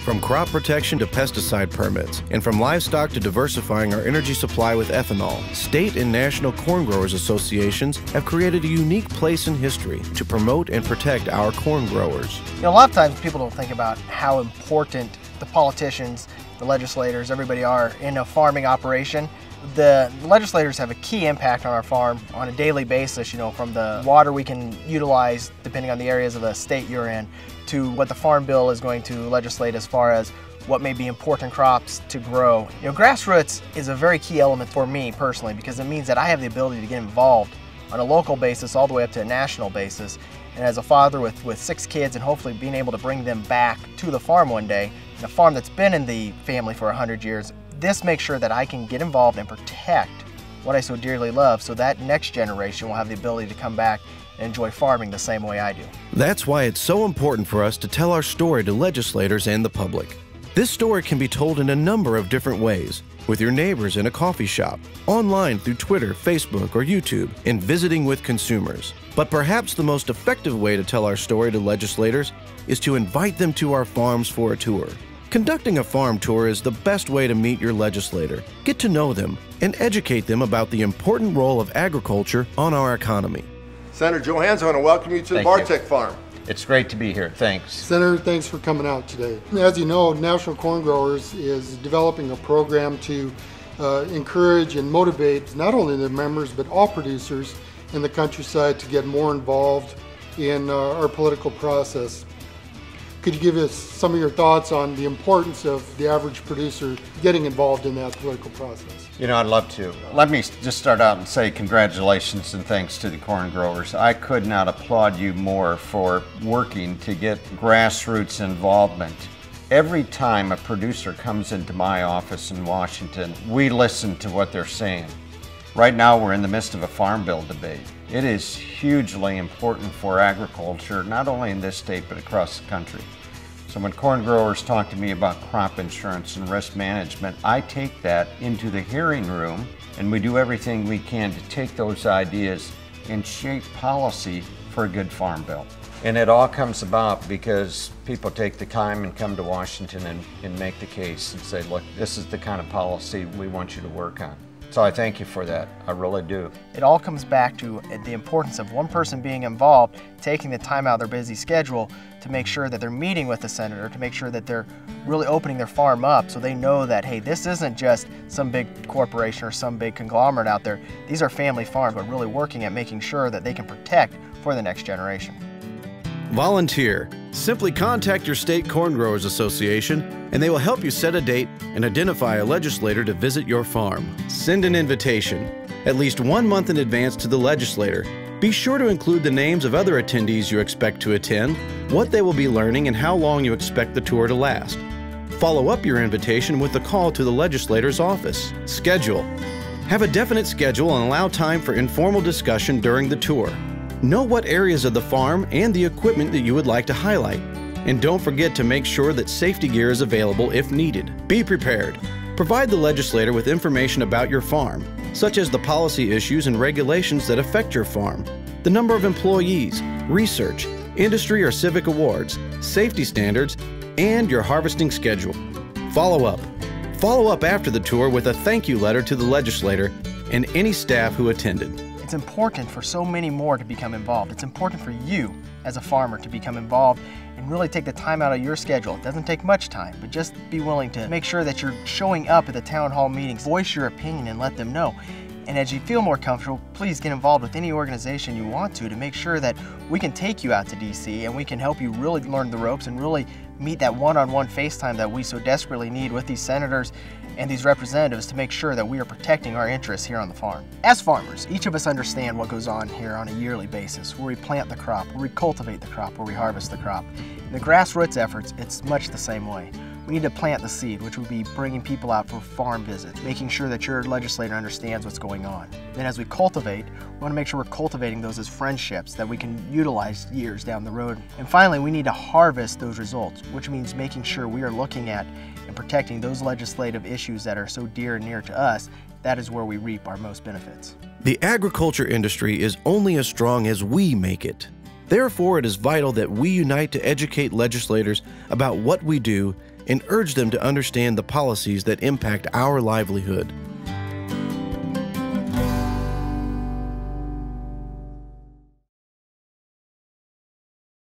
From crop protection to pesticide permits, and from livestock to diversifying our energy supply with ethanol, state and national corn growers associations have created a unique place in history to promote and protect our corn growers. You know, a lot of times people don't think about how important the politicians, the legislators, everybody are in a farming operation. The legislators have a key impact on our farm on a daily basis, you know, from the water we can utilize depending on the areas of the state you're in, to what the Farm Bill is going to legislate as far as what may be important crops to grow. You know, grassroots is a very key element for me personally because it means that I have the ability to get involved on a local basis all the way up to a national basis. And as a father with 6 kids and hopefully being able to bring them back to the farm one day, and a farm that's been in the family for 100 years, this makes sure that I can get involved and protect what I so dearly love so that next generation will have the ability to come back and enjoy farming the same way I do. That's why it's so important for us to tell our story to legislators and the public. This story can be told in a number of different ways, with your neighbors in a coffee shop, online through Twitter, Facebook, or YouTube, and visiting with consumers. But perhaps the most effective way to tell our story to legislators is to invite them to our farms for a tour. Conducting a farm tour is the best way to meet your legislator, get to know them, and educate them about the important role of agriculture on our economy. Senator Johannes, I want to welcome you to the Bartek Farm. It's great to be here. Thanks. Senator, thanks for coming out today. As you know, National Corn Growers is developing a program to encourage and motivate not only the members but all producers in the countryside to get more involved in our political process. Could you give us some of your thoughts on the importance of the average producer getting involved in that political process? You know, I'd love to. Let me just start out and say congratulations and thanks to the corn growers. I could not applaud you more for working to get grassroots involvement. Every time a producer comes into my office in Washington, we listen to what they're saying. Right now, we're in the midst of a farm bill debate. It is hugely important for agriculture, not only in this state, but across the country. So when corn growers talk to me about crop insurance and risk management, I take that into the hearing room, and we do everything we can to take those ideas and shape policy for a good farm bill. And it all comes about because people take the time and come to Washington and make the case and say, look, this is the kind of policy we want you to work on. So I thank you for that. I really do. It all comes back to the importance of one person being involved, taking the time out of their busy schedule to make sure that they're meeting with the senator, to make sure that they're really opening their farm up so they know that, hey, this isn't just some big corporation or some big conglomerate out there. These are family farms, but really working at making sure that they can protect for the next generation. Volunteer. Simply contact your state corn growers association and they will help you set a date and identify a legislator to visit your farm. Send an invitation, at least 1 month in advance to the legislator. Be sure to include the names of other attendees you expect to attend, what they will be learning, and how long you expect the tour to last. Follow up your invitation with a call to the legislator's office. Schedule. Have a definite schedule and allow time for informal discussion during the tour. Know what areas of the farm and the equipment that you would like to highlight. And don't forget to make sure that safety gear is available if needed. Be prepared. Provide the legislator with information about your farm, such as the policy issues and regulations that affect your farm, the number of employees, research, industry or civic awards, safety standards, and your harvesting schedule. Follow up. Follow up after the tour with a thank you letter to the legislator and any staff who attended. It's important for so many more to become involved. It's important for you as a farmer to become involved and really take the time out of your schedule. It doesn't take much time, but just be willing to make sure that you're showing up at the town hall meetings. Voice your opinion and let them know. And as you feel more comfortable, please get involved with any organization you want to make sure that we can take you out to DC and we can help you really learn the ropes and really meet that one-on-one FaceTime that we so desperately need with these senators and these representatives to make sure that we are protecting our interests here on the farm. As farmers, each of us understand what goes on here on a yearly basis, where we plant the crop, where we cultivate the crop, where we harvest the crop. In the grassroots efforts, it's much the same way. We need to plant the seed, which would be bringing people out for farm visits, making sure that your legislator understands what's going on. Then as we cultivate, we want to make sure we're cultivating those as friendships that we can utilize years down the road. And finally, we need to harvest those results, which means making sure we are looking at and protecting those legislative issues that are so dear and near to us. That is where we reap our most benefits. The agriculture industry is only as strong as we make it. Therefore, it is vital that we unite to educate legislators about what we do and urge them to understand the policies that impact our livelihood.